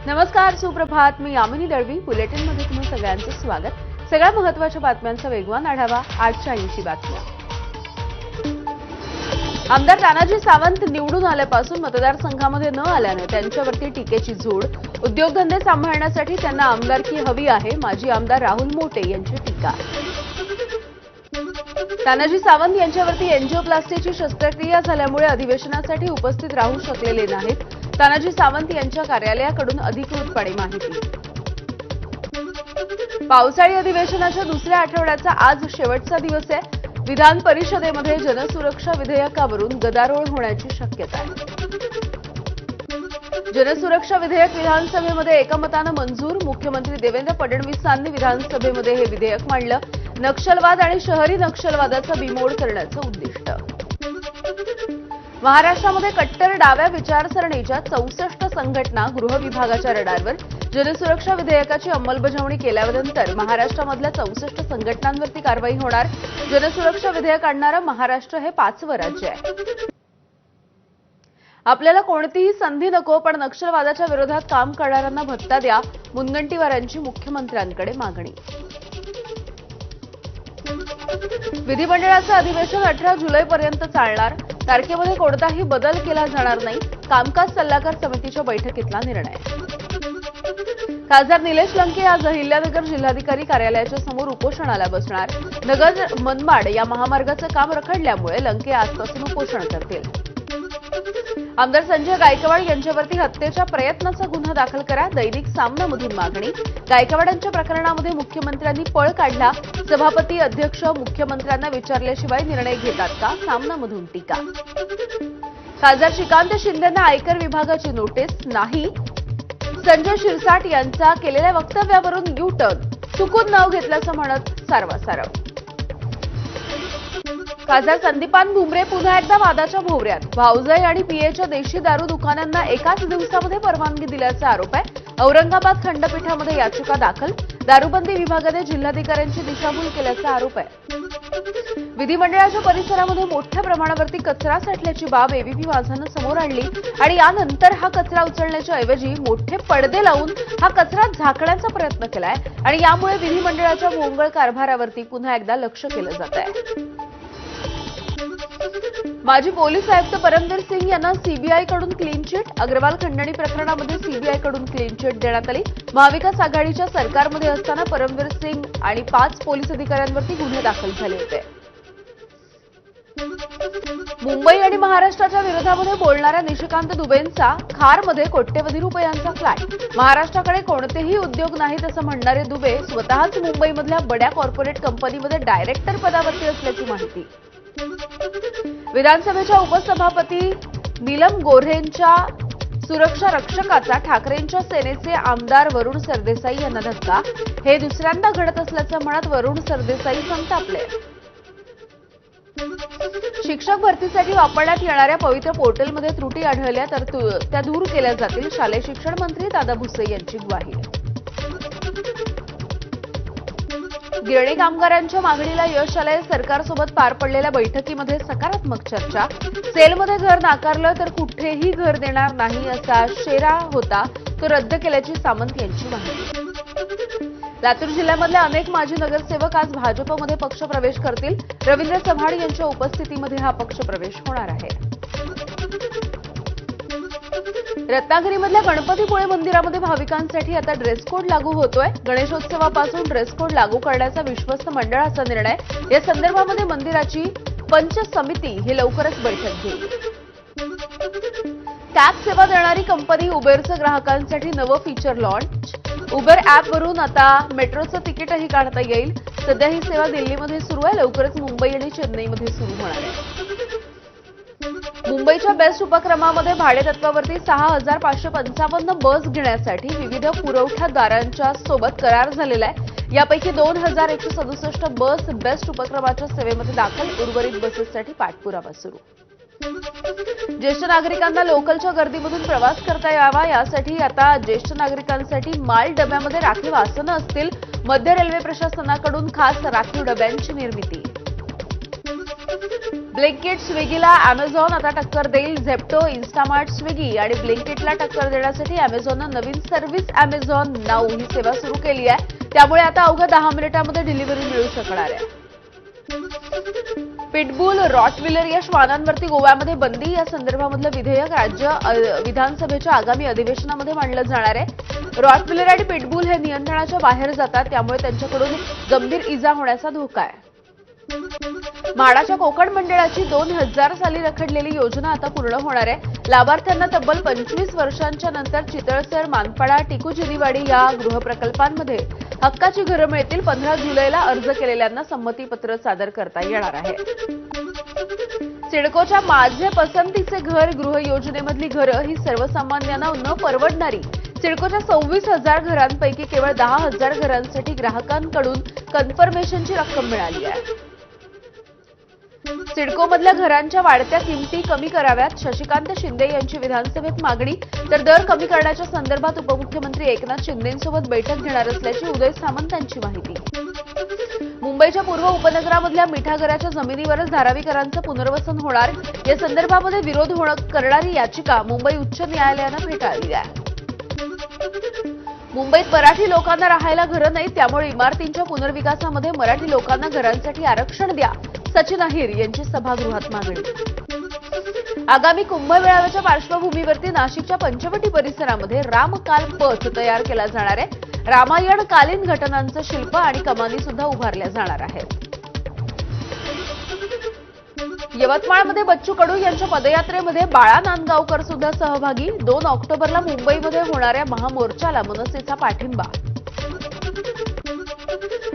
नमस्कार, सुप्रभात. मी यामिनी दळवी. बुलेटिनमध्ये तुम्हा सगळ्यांचं स्वागत. सगळ्या महत्त्वाच्या बातम्यांचा वेगवान आढावा. आजच्या 80 बातम्या. आमदार तानाजी सावंत निवडून आल्यापासून मतदारसंघामध्ये न आल्याने त्यांच्यावरती टीकेची झोड. उद्योगधंदे सांभाळण्यासाठी त्यांना आमदारकी हवी आहे. माजी आमदार राहुल मोटे यांची टीका. तानाजी सावंत यांच्यावरती एंजिओप्लास्टीची शस्त्रक्रिया झाल्यामुळे अधिवेशनासाठी उपस्थित राहू शकलेले नाहीत. तानाजी सावंत यांच्या कार्यालयाकडून अधिकृतपणे माहिती. पावसाळी अधिवेशनाच्या दुसऱ्या आठवड्याचा आज शेवटचा दिवस आहे. विधान परिषदेमध्ये जनसुरक्षा विधेयकावरून गदारोळ होण्याची शक्यता आहे. जनसुरक्षा विधेयक विधानसभेमध्ये एकमतानं मंजूर. मुख्यमंत्री देवेंद्र फडणवीसांनी विधानसभेमध्ये हे विधेयक मांडलं. नक्षलवाद आणि शहरी नक्षलवादाचा बिमोड करण्याचं उद्दिष्ट. महाराष्ट्रामध्ये कट्टर डाव्या विचारसरणीच्या 64 संघटना गृह विभागाच्या रडारवर. जनसुरक्षा विधेयकाची अंमलबजावणी केल्यानंतर महाराष्ट्रामधल्या 64 संघटनांवरती कारवाई होणार. जनसुरक्षा विधेयक आणणारं महाराष्ट्र हे 5वं राज्य आहे. आपल्याला कोणतीही संधी नको, पण नक्षलवादाच्या विरोधात काम करणाऱ्यांना भत्ता द्या. मुनगंटीवारांची मुख्यमंत्र्यांकडे मागणी. विधिमंडळाचं अधिवेशन 18 जुलैपर्यंत चालणार. तारखेमध्ये कोणताही बदल केला जाणार नाही. कामकाज सल्लागार समितीच्या बैठकीतला निर्णय. खासदार निलेश लंके आज अहिल्यानगर जिल्हाधिकारी कार्यालयाच्या समोर उपोषणाला बसणार. नगर मनमाड या महामार्गाचं काम रखडल्यामुळे लंके आजपासून उपोषण करतील. आमदार संजय गायकवाड यांच्यावरती हत्येच्या प्रयत्नाचा गुन्हा दाखल करा. दैनिक सामनामधून मागणी. गायकवाडांच्या प्रकरणामध्ये मुख्यमंत्र्यांनी पळ काढला. सभापती अध्यक्ष मुख्यमंत्र्यांना विचारल्याशिवाय निर्णय घेतात का? सामनामधून टीका. खासदार श्रीकांत शिंदेंना आयकर विभागाची नोटीस नाही. संजय शिरसाट यांचा केलेल्या वक्तव्यावरून यू टर्न. चुकून नाव घेतल्याचं म्हणत सारवासारव. खासदार संदीपान भुमरे पुन्हा एकदा वादाच्या भोवऱ्यात. भाऊजाई आणि पीएच्या देशी दारू दुकानांना एकाच दिवसामध्ये परवानगी दिल्याचा आरोप आहे. औरंगाबाद खंडपीठामध्ये याचिका दाखल. दारूबंदी विभागाने जिल्हाधिकाऱ्यांची दिशाभूल केल्याचा आरोप आहे. विधिमंडळाच्या परिसरामध्ये मोठ्या प्रमाणावरती कचरा साठल्याची बाब एबीपी माझानं समोर आणली आणि यानंतर हा कचरा उचलण्याच्या ऐवजी मोठे पडदे लावून हा कचरा झाकण्याचा प्रयत्न केलाय आणि यामुळे विधिमंडळाच्या भोंगळ कारभारावरती पुन्हा एकदा लक्ष केलं जात आहे. माजी पोलीस आयुक्त परमवीर सिंग यांना सीबीआयकडून क्लीन चिट. अग्रवाल खंडणी प्रकरणामध्ये सीबीआयकडून क्लीन चिट देण्यात आली. महाविकास आघाडीच्या सरकारमध्ये असताना परमवीर सिंग आणि 5 पोलीस अधिकाऱ्यांवरती गुन्हे दाखल झाले होते. मुंबई आणि महाराष्ट्राच्या विरोधामध्ये बोलणाऱ्या निशिकांत दुबेंचा खारमध्ये कोट्यवधी रुपयांचा फ्लॅट. महाराष्ट्राकडे कोणतेही उद्योग नाहीत असं म्हणणारे दुबे स्वतःच मुंबईमधल्या बड्या कॉर्पोरेट कंपनीमध्ये डायरेक्टर पदावरती असल्याची माहिती. विधानसभेच्या उपसभापती नीलम गोऱ्हेंच्या सुरक्षा रक्षकाचा ठाकरेंच्या सेनेचे आमदार वरुण सरदेसाई यांना धक्का. हे दुसऱ्यांदा घडत असल्याचं म्हणत वरुण सरदेसाई संतापले. शिक्षक भरतीसाठी वापरण्यात येणाऱ्या पवित्र पोर्टलमध्ये त्रुटी आढळल्या तर त्या दूर केल्या जातील. शालेय शिक्षण मंत्री दादा भुसे यांची ग्वाही. गिरणी कामगारांच्या मागणीला यश आलंय. सरकारसोबत पार पडलेल्या बैठकीमध्ये सकारात्मक चर्चा. सेलमध्ये घर नाकारलं तर कुठेही घर देणार नाही असा शेरा होता, तो रद्द केल्याची सामंत यांची माहिती. लातूर जिल्ह्यामधल्या अनेक माजी नगरसेवक आज भाजपमध्ये पक्षप्रवेश करतील. रवींद्र चव्हाण यांच्या उपस्थितीमध्ये हा पक्षप्रवेश होणार आहे. रत्नागिरीमधल्या गणपतीपुळे मंदिरामध्ये भाविकांसाठी आता ड्रेस कोड लागू होतोय. गणेशोत्सवापासून ड्रेस कोड लागू करण्याचा विश्वस्त मंडळाचा निर्णय. या संदर्भामध्ये मंदिराची पंच समिती ही लवकरच बैठक घेईल. कॅब सेवा देणारी कंपनी उबेरचं ग्राहकांसाठी नवं फीचर लॉन्च. उबर ॲपवरून आता मेट्रोचं तिकीटही काढता येईल. सध्या ही सेवा दिल्लीमध्ये सुरू आहे. लवकरच मुंबई आणि चेन्नईमध्ये सुरू होणार आहे. मुंबईच्या बेस्ट उपक्रमामध्ये भाडेतत्वावरती 6,555 बस घेण्यासाठी विविध पुरवठादारांच्या सोबत करार झालेला आहे. यापैकी 2,167 बस बेस्ट उपक्रमाच्या सेवेमध्ये दाखल. उर्वरित बसेससाठी पाठपुरावा सुरू. ज्येष्ठ नागरिकांना लोकलच्या गर्दीमधून प्रवास करता यावा यासाठी आता ज्येष्ठ नागरिकांसाठी माल डब्यामध्ये राखीव आसनं असतील. मध्य रेल्वे प्रशासनाकडून खास राखीव डब्यांची निर्मिती. ब्लिंकिट स्विगीला अॅमेझॉन आता टक्कर देईल. झेप्टो, इन्स्टामार्ट, स्विगी आणि ब्लिंकिटला टक्कर देण्यासाठी अॅमेझॉननं नवीन सर्व्हिस अॅमेझॉन नाऊ ही सेवा सुरू केली आहे. त्यामुळे आता अवघ्या 10 मिनिटांमध्ये डिलिव्हरी मिळू शकणार आहे. पिटबुल, रॉटविलर या श्वानांवरती गोव्यामध्ये बंदी या संदर्भामधलं विधेयक राज्य विधानसभेच्या आगामी अधिवेशनामध्ये मांडलं जाणार आहे. रॉटविलर आणि पिटबुल हे नियंत्रणाच्या बाहेर जातात, त्यामुळे त्यांच्याकडून गंभीर इजा होण्याचा धोका आहे. म्हाडाच्या कोकण मंडळाची 2000 साली रखडलेली योजना आता पूर्ण होणार आहे. लाभार्थ्यांना तब्बल 25 वर्षांच्या नंतर चितळसर, मानपाडा, टिकुजिनीवाडी या गृहप्रकल्पांमध्ये हक्काची घरं मिळतील. 15 जुलैला अर्ज केलेल्यांना संमतीपत्र सादर करता येणार आहे. सिडकोच्या माझे पसंतीचे घर गृह योजनेमधली घरं ही सर्वसामान्यांना न परवडणारी. सिडकोच्या 26,000 घरांपैकी केवळ 10,000 घरांसाठी ग्राहकांकडून कन्फर्मेशनची रक्कम मिळाली आहे. सिडकोमधल्या घरांच्या वाढत्या किमती कमी कराव्यात, शशिकांत शिंदे यांची विधानसभेत मागणी. तर दर कमी करण्याच्या संदर्भात उपमुख्यमंत्री एकनाथ शिंदेंसोबत बैठक घेणार असल्याची उदय सामंत यांची माहिती. मुंबईच्या पूर्व उपनगरामधल्या मिठागराच्या जमिनीवरच धारावीकरांचं पुनर्वसन होणार. या संदर्भामध्ये विरोध करणारी याचिका मुंबई उच्च न्यायालयानं फेटाळली आहे. मुंबईत मराठी लोकांना राहायला घरं नाहीत, त्यामुळे इमारतींच्या पुनर्विकासामध्ये मराठी लोकांना घरांसाठी आरक्षण द्या, सचिन अहिर यांची सभागृहात मागणी. आगामी कुंभमेळाव्याच्या पार्श्वभूमीवरती नाशिकच्या पंचवटी परिसरामध्ये रामकाल पथ तयार केला जाणार आहे. रामायणकालीन घटनांचं शिल्प आणि कमानी सुद्धा उभारल्या जाणार आहेत. यवतमाळमध्ये बच्चू कडू यांच्या पदयात्रेमध्ये बाळा नांदगावकर सुद्धा सहभागी. 2 ऑक्टोबरला मुंबईमध्ये होणाऱ्या महामोर्चाला मनसेचा पाठिंबा.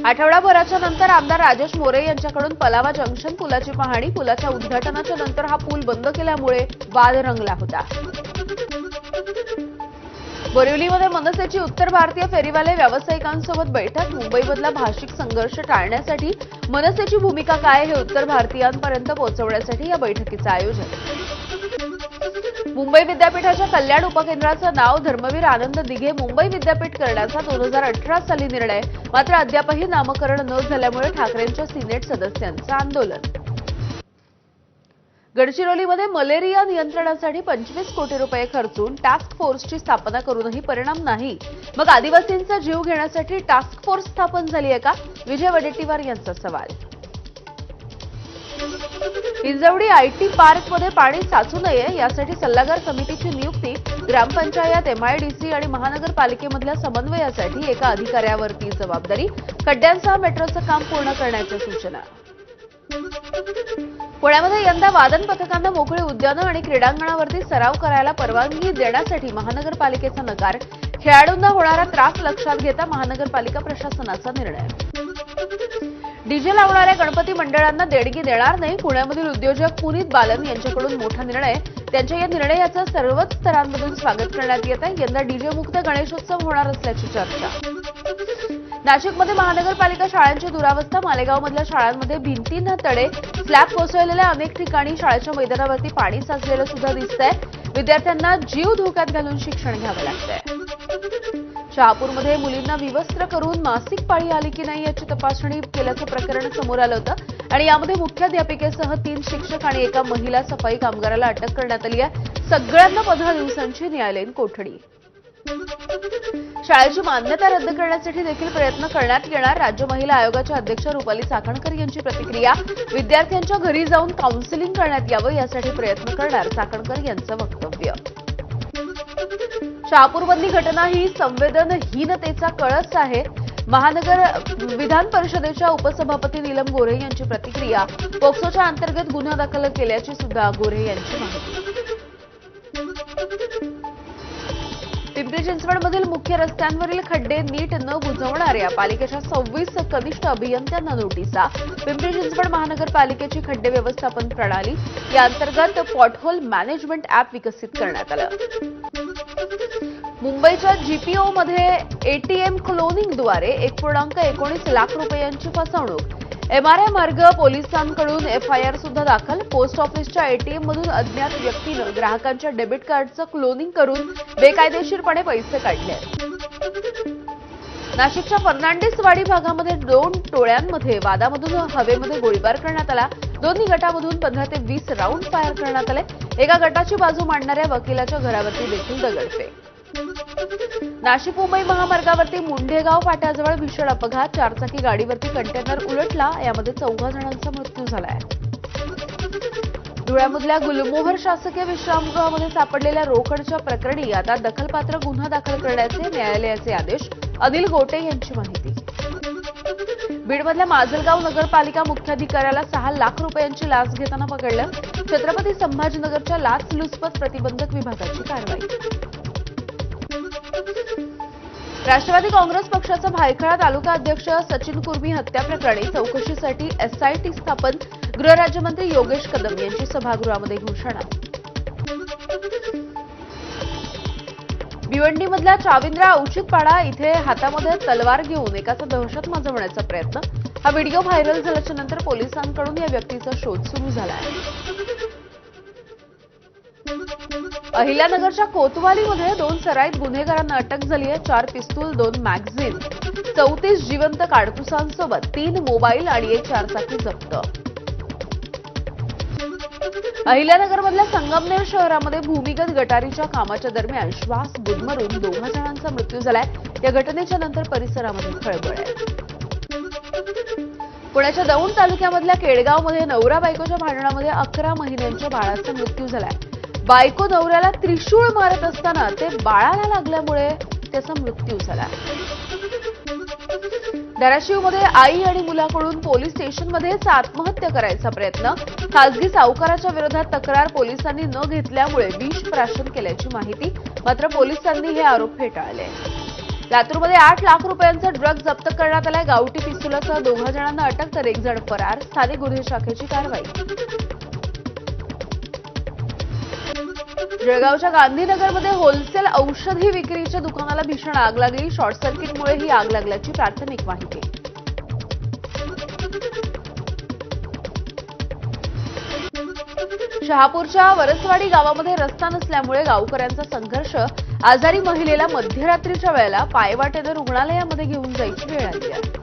आठवडाभराच्या नंतर आमदार राजेश मोरे यांच्याकडून पलावा जंक्शन पुलाची पाहणी. पुलाच्या उद्घाटनाच्या नंतर हा पूल बंद केल्यामुळे वाद रंगला होता. बोरिवलीमध्ये मनसेची उत्तर भारतीय फेरीवाले व्यावसायिकांसोबत बैठक. मुंबईमधला भाषिक संघर्ष टाळण्यासाठी मनसेची भूमिका काय हे उत्तर भारतीयांपर्यंत पोहोचवण्यासाठी या बैठकीचं आयोजन. मुंबई विद्यापीठाच्या कल्याण उपकेंद्राचं नाव धर्मवीर आनंद दिघे मुंबई विद्यापीठ करण्याचा 2018 साली निर्णय. मात्र अद्यापही नामकरण न झाल्यामुळे ठाकरेंच्या सिनेट सदस्यांचं आंदोलन. गडचिरोलीमध्ये मलेरिया नियंत्रणासाठी 25 कोटी रुपये खर्चून टास्क फोर्सची स्थापना करूनही परिणाम नाही. मग आदिवासींचा जीव घेण्यासाठी टास्क फोर्स स्थापन झाली आहे का? विजय वडेट्टीवार यांचा सवाल. हिंजवडी आयटी पार्कमध्ये पाणी साचू नये यासाठी सल्लागार समितीची नियुक्ती. ग्रामपंचायत, एमआयडीसी आणि महानगरपालिकेमधल्या समन्वयासाठी एका अधिकाऱ्यावरती जबाबदारी. खड्ड्यांसह मेट्रोचं काम पूर्ण करण्याच्या सूचना. पुण्यामध्ये यंदा वादन पथकांना मोकळी उद्यानं आणि क्रीडांगणावरती सराव करायला परवानगी देण्यासाठी महानगरपालिकेचा नकार. खेळाडूंना होणारा त्रास लक्षात घेता महानगरपालिका प्रशासनाचा निर्णय. डीजे लावणाऱ्या गणपती मंडळांना देणगी देणार नाही. पुण्यामधील उद्योजक पुनीत बालन यांच्याकडून मोठा निर्णय. त्यांच्या या निर्णयाचं सर्वच स्तरांमधून स्वागत करण्यात येत आहे. यंदा डीजे मुक्त गणेशोत्सव होणार असल्याची चर्चा. नाशिकमध्ये महानगरपालिका शाळांची दुरावस्था. मालेगावमधल्या शाळांमध्ये भिंतींना तडे, स्लॅब कोसळलेल्या अनेक ठिकाणी शाळेच्या मैदानावरती पाणी साचलेलं सुद्धा दिसतंय. विद्यार्थ्यांना जीव धोक्यात घालून शिक्षण घ्यावं लागतंय. शहापूरमध्ये मुलींना विवस्त्र करून मासिक पाळी आली की नाही याची तपासणी केल्याचं प्रकरण समोर आलं होतं आणि यामध्ये मुख्याध्यापिकेसह 3 शिक्षक आणि एका महिला सफाई कामगाराला अटक करण्यात आली आहे. सगळ्यांना 15 दिवसांची न्यायालयीन कोठडी. शाळेची मान्यता रद्द करण्यासाठी देखील प्रयत्न करण्यात येणार. राज्य महिला आयोगाच्या अध्यक्ष रुपाली चाकणकर यांची प्रतिक्रिया. विद्यार्थ्यांच्या घरी जाऊन काउन्सिलिंग करण्यात यावं यासाठी प्रयत्न करणार चाकणकर यांचं वक्तव्य. शहापूरमधली घटना ही संवेदनहीनतेचा कळस आहे. महानगर विधान परिषदेच्या उपसभापती नीलम गोऱ्हे यांची प्रतिक्रिया. पोक्सोच्या अंतर्गत गुन्हा दाखल केल्याची सुद्धा गोऱ्हे यांची माहिती. पिंपरी चिंचवडमधील मुख्य रस्त्यांवरील खड्डे नीट न बुजवणाऱ्या पालिकेच्या 26 कनिष्ठ अभियंत्यांना नोटिसा. पिंपरी चिंचवड महानगरपालिकेची खड्डे व्यवस्थापन प्रणाली या अंतर्गत पॉटहोल मॅनेजमेंट अॅप विकसित करण्यात आलं. मुंबईच्या जीपीओमध्ये एटीएम क्लोनिंगद्वारे 1.19 लाख रुपयांची फसवणूक. एमआरआय मार्ग पोलिसांकडून एफआयआर सुद्धा दाखल. पोस्ट ऑफिसच्या एटीएममधून अज्ञात व्यक्तीनं ग्राहकांच्या डेबिट कार्डचं क्लोनिंग करून बेकायदेशीरपणे पैसे काढले. नाशिकच्या फर्नांडिसवाडी भागामध्ये 2 टोळ्यांमध्ये वादामधून हवेमध्ये गोळीबार करण्यात आला. दोन्ही गटामधून 15 ते 20 राऊंड फायर करण्यात आले. एका गटाची बाजू मांडणाऱ्या वकिलाच्या घरावरती देखील दगडफेक. नाशिक मुंबई महामार्गावरती मुंढेगाव फाट्याजवळ भीषण अपघात. चारचाकी गाडीवरती कंटेनर उलटला. यामध्ये 14 जणांचा मृत्यू झालाय. धुळ्यामधल्या गुलमोहर शासकीय विश्रामगृहामध्ये सापडलेल्या रोकडच्या प्रकरणी आता दखलपात्र गुन्हा दाखल करण्याचे न्यायालयाचे आदेश. अनिल गोटे यांची माहिती. बीडमधल्या माजलगाव नगरपालिका मुख्याधिकाऱ्याला 6 लाख रुपयांची लाच घेताना पकडलं. छत्रपती संभाजीनगरच्या लाचलुचपत प्रतिबंधक विभागाची कारवाई. राष्ट्रवादी काँग्रेस पक्षाचा भायखळा तालुका अध्यक्ष सचिन कुर्मी हत्या प्रकरणी चौकशीसाठी एसआयटी स्थापन. गृहराज्यमंत्री योगेश कदम यांची सभागृहामध्ये घोषणा. भिवंडीमधल्या चाविंद्रा औचितपाडा इथे हातामध्ये तलवार घेऊन एकाचा दहशत माजवण्याचा प्रयत्न. हा व्हिडिओ व्हायरल झाल्याच्या नंतर पोलिसांकडून या व्यक्तीचा शोध सुरू झाला आहे. अहिल्यानगरच्या कोतवालीमध्ये 2 सराईत गुन्हेगारांना अटक झाली आहे. 4 पिस्तूल, 2 मॅगझिन, 34 जिवंत काडतुसांसोबत 3 मोबाईल आणि 1 चारचाकी जप्त. अहिल्यानगरमधल्या संगमनेर शहरामध्ये भूमिगत गटारीच्या कामाच्या दरम्यान श्वास गुदमरून 2 जणांचा मृत्यू झालाय. या घटनेच्या नंतर परिसरामध्ये खळबळ आहे. पुण्याच्या दौंड तालुक्यामधल्या केडगावमध्ये नवरा बायकोच्या भांडणामध्ये 11 महिन्यांच्या बाळाचा मृत्यू झालाय. बायको नवऱ्याला त्रिशूळ मारत असताना ते बाळाला लागल्यामुळे त्याचा मृत्यू झाला. धाराशिवमध्ये आई आणि मुलाकडून पोलीस स्टेशनमध्येच आत्महत्या करायचा प्रयत्न. खासगी सावकाराच्या विरोधात तक्रार पोलिसांनी न घेतल्यामुळे विष प्राशन केल्याची माहिती. मात्र पोलिसांनी हे आरोप फेटाळले. लातूरमध्ये 8 लाख रुपयांचा ड्रग जप्त करण्यात आलाय. गावठी पिस्तुलासह 2 जणांना अटक तर 1 जण फरार. स्थानिक गुन्हे शाखेची कारवाई. जळगावच्या गांधीनगरमध्ये होलसेल औषधी विक्रीच्या दुकानाला भीषण आग लागली. शॉर्ट सर्किटमुळे ही आग लागल्याची प्राथमिक माहिती. शहापूरच्या वरसवाडी गावामध्ये रस्ता नसल्यामुळे गावकऱ्यांचा संघर्ष. आजारी महिलेला मध्यरात्रीच्या वेळेला पायवाटेनं रुग्णालयामध्ये घेऊन जायची वेळ आली आहे.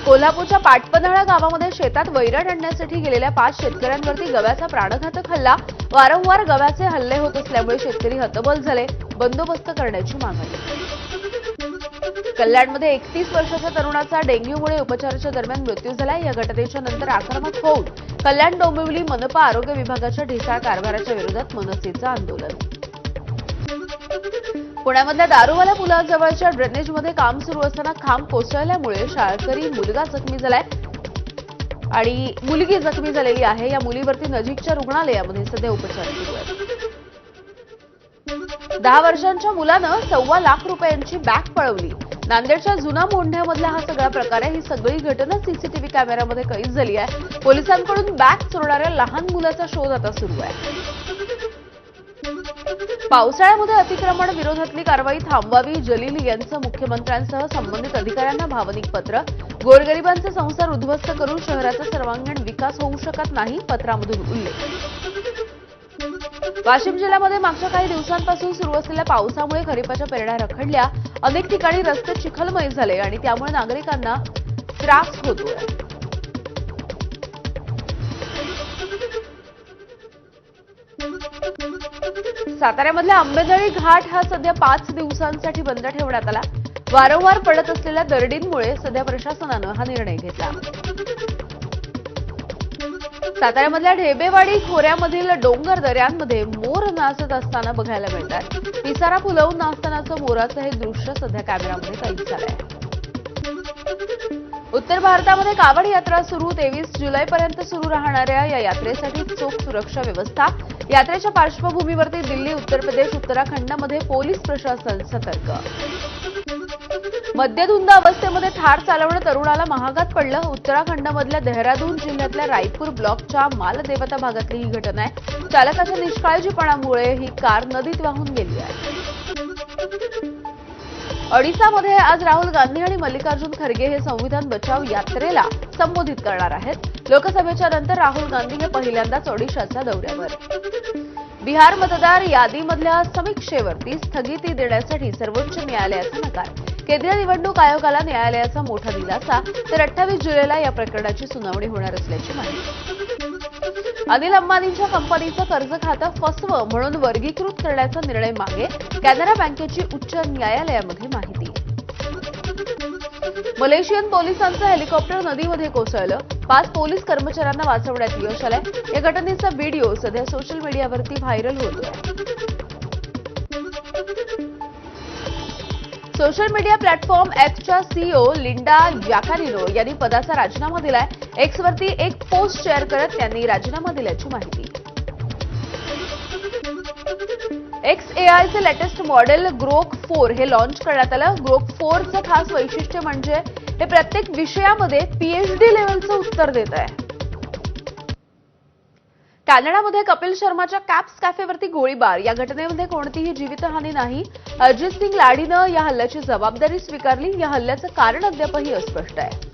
कोल्हापूरच्या पाटपन्हाळा गावामध्ये शेतात वैरण आणण्यासाठी गेलेल्या 5 शेतकऱ्यांवरती गव्याचा प्राणघातक हल्ला. वारंवार गव्याचे हल्ले होत असल्यामुळे शेतकरी हतबल झाले. बंदोबस्त करण्याची मागणी. कल्याणमध्ये 31 वर्षाच्या तरुणाचा डेंग्यूमुळे उपचाराच्या दरम्यान मृत्यू झाला. या घटनेच्या नंतर आक्रमक होऊन कल्याण डोंबिवली मनपा आरोग्य विभागाच्या ढिसाळ कारभाराच्या विरोधात मनसेचं आंदोलन. पुण्यामधल्या दारूवाला पुलाजवळच्या ड्रेनेजमध्ये काम सुरू असताना खांब कोसळल्यामुळे शाळकरी मुलगा जखमी झालाय आणि मुलगी जखमी झालेली आहे. या मुलीवरती नजीकच्या रुग्णालयामध्ये सध्या उपचार सुरू आहेत. 10 वर्षांच्या मुलानं 1.25 लाख रुपयांची बॅग पळवली. नांदेडच्या जुना मोंढ्यामधला हा सगळा प्रकार आहे. ही सगळी घटना सीसीटीव्ही कॅमेऱ्यामध्ये कैद झाली आहे. पोलिसांकडून बॅग चोरणाऱ्या लहान मुलाचा शोध आता सुरू आहे. पावसाळ्यामध्ये अतिक्रमण विरोधातली कारवाई थांबवावी. जलील यांचं मुख्यमंत्र्यांसह संबंधित अधिकाऱ्यांना भावनिक पत्र. गोरगरिबांचे संसार उद्ध्वस्त करून शहराचा सर्वांगीण विकास होऊ शकत नाही. पत्रामधून उल्लेख. वाशिम जिल्ह्यामध्ये मागच्या काही दिवसांपासून सुरू असलेल्या पावसामुळे खरीपाच्या पेरण्या रखडल्या. अनेक ठिकाणी रस्ते चिखलमय झाले आणि त्यामुळे नागरिकांना त्रास होतोय. साताऱ्यामधल्या आंबेनळी घाट हा सध्या 5 दिवसांसाठी बंद ठेवण्यात आला. वारंवार पडत असलेल्या दरडींमुळे सध्या प्रशासनानं हा निर्णय घेतला. साताऱ्यामधल्या ढेबेवाडी खोऱ्यामधील डोंगर दऱ्यांमध्ये मोर नाचत असताना बघायला मिळतात. पिसारा फुलवून नाचतानाचं मोराचं हे दृश्य सध्या कॅमेऱ्यामध्ये कैद झालंय. उत्तर भारतामध्ये कावड यात्रा सुरू. 23 जुलैपर्यंत सुरू राहणाऱ्या या यात्रेसाठी चोख सुरक्षा व्यवस्था. यात्रेच्या पार्श्वभूमीवरती दिल्ली, उत्तर प्रदेश, उत्तराखंडमध्ये पोलीस प्रशासन सतर्क. मद्यधुंद अवस्थेमध्ये थार चालवणं तरुणाला महागात पडलं. उत्तराखंडमधल्या देहरादून जिल्ह्यातल्या रायपूर ब्लॉकच्या मालदेवता भागातली ही घटना आहे. चालकाच्या निष्काळजीपणामुळे ही कार नदीत वाहून गेली आहे. ओडिशामध्ये आज राहुल गांधी आणि मल्लिकार्जुन खरगे हे संविधान बचाव यात्रेला संबोधित करणार आहेत. लोकसभेच्या नंतर राहुल गांधी हे पहिल्यांदाच ओडिशाच्या दौऱ्यावर. बिहार मतदार यादीमधल्या समीक्षेवरती स्थगिती देण्यासाठी सर्वोच्च न्यायालयाचा नकार. केंद्रीय निवडणूक आयोगाला न्यायालयाचा मोठा दिलासा, तर 28 जुलैला या प्रकरणाची सुनावणी होणार असल्याची माहिती. अनिल अंबानींच्या कंपनीचं कर्ज खातं फसवं म्हणून वर्गीकृत करण्याचा निर्णय मागे, कॅनरा बँकेची उच्च न्यायालयामध्ये माहिती. मलेशियन पोलिसांचं हेलिकॉप्टर नदीमध्ये कोसळलं, 5 पोलीस कर्मचाऱ्यांना वाचवण्यात यश आलंय. या घटनेचा व्हिडिओ सध्या सोशल मीडियावरती व्हायरल होतोय. सोशल मीडिया प्लॅटफॉर्म एक्सच्या सीईओ लिंडा याकानिनो यांनी पदाचा राजीनामा दिलाय. एक्सवरती एक पोस्ट शेअर करत त्यांनी राजीनामा दिल्याची माहिती. एक्स एआयचे लेटेस्ट मॉडेल ग्रोक 4 हे लॉन्च करण्यात आलं. ग्रोक 4चं खास वैशिष्ट्य म्हणजे हे प्रत्येक विषयामध्ये पीएचडी लेव्हलचं उत्तर देत आहे. कॅनडामध्ये कपिल शर्माच्या कॅप्स कॅफेवरती गोळीबार, या घटनेमध्ये कोणतीही जीवितहानी नाही. अजित सिंग लाडीनं या हल्ल्याची जबाबदारी स्वीकारली. या हल्ल्याचं कारण अद्यापही अस्पष्ट आहे.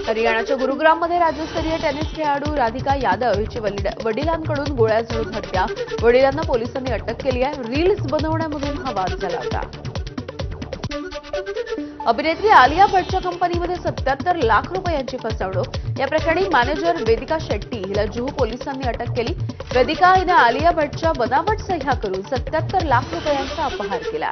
हरियाणाच्या गुरुग्राममध्ये राज्यस्तरीय टेनिस खेळाडू राधिका यादव हिची वडिलांकडून गोळ्या झाडून हत्या, वडिलांना पोलिसांनी अटक केली आहे. रील्स बनवण्यामधून हा वाद झाला होता. अभिनेत्री आलिया भट्टच्या कंपनीमध्ये 77 लाख रुपयांची फसवणूक, या प्रकरणी मॅनेजर वेदिका शेट्टी हिला जुहू पोलिसांनी अटक केली. वेदिका हिने आलिया भट्टच्या बनावट सह्या करून 77 लाख रुपयांचा अपहार केला.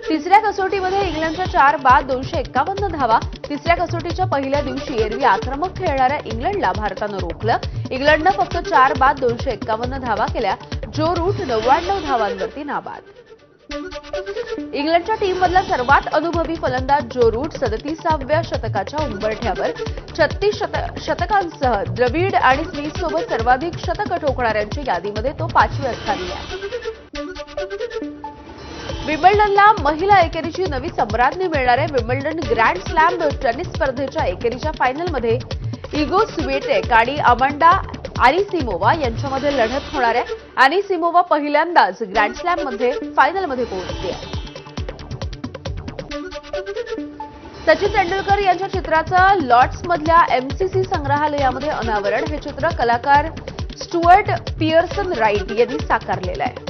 तिसऱ्या कसोटीमध्ये इंग्लंडच्या 4 बाद 251 धावा. तिसऱ्या कसोटीच्या पहिल्या दिवशी एरवी आक्रमक खेळणाऱ्या इंग्लंडला भारतानं रोखलं. इंग्लंडनं फक्त 4 बाद 251 धावा केल्या. जो रूट 99 धावांवरती नाबाद. इंग्लंडच्या टीममधला सर्वात अनुभवी फलंदाज जो रूट 37व्या शतकाच्या उंबरठ्यावर 36 शतकांसह द्रविड आणि स्मिथसोबत सर्वाधिक शतकं ठोकणाऱ्यांच्या यादीमध्ये तो 5व्या स्थानी आहे. विम्बल्डनला महिला एकेरीची नवी सम्राज्ञी मिळणार आहे. विम्बल्डन ग्रँड स्लॅम टेनिस स्पर्धेच्या एकेरीच्या फायनलमध्ये इगो स्विएटेक आणि अमांडा एनिसिमोवा यांच्यामध्ये लढत होणार आहे. एनिसिमोवा पहिल्यांदाच ग्रँड स्लॅममध्ये फायनलमध्ये पोहोचली आहे. सचिन तेंडुलकर यांच्या चित्राचं लॉर्ड्समधल्या एमसीसी संग्रहालयामध्ये अनावरण. हे चित्र कलाकार स्टुअर्ट पियर्सन राईट यांनी साकारलेलं आहे.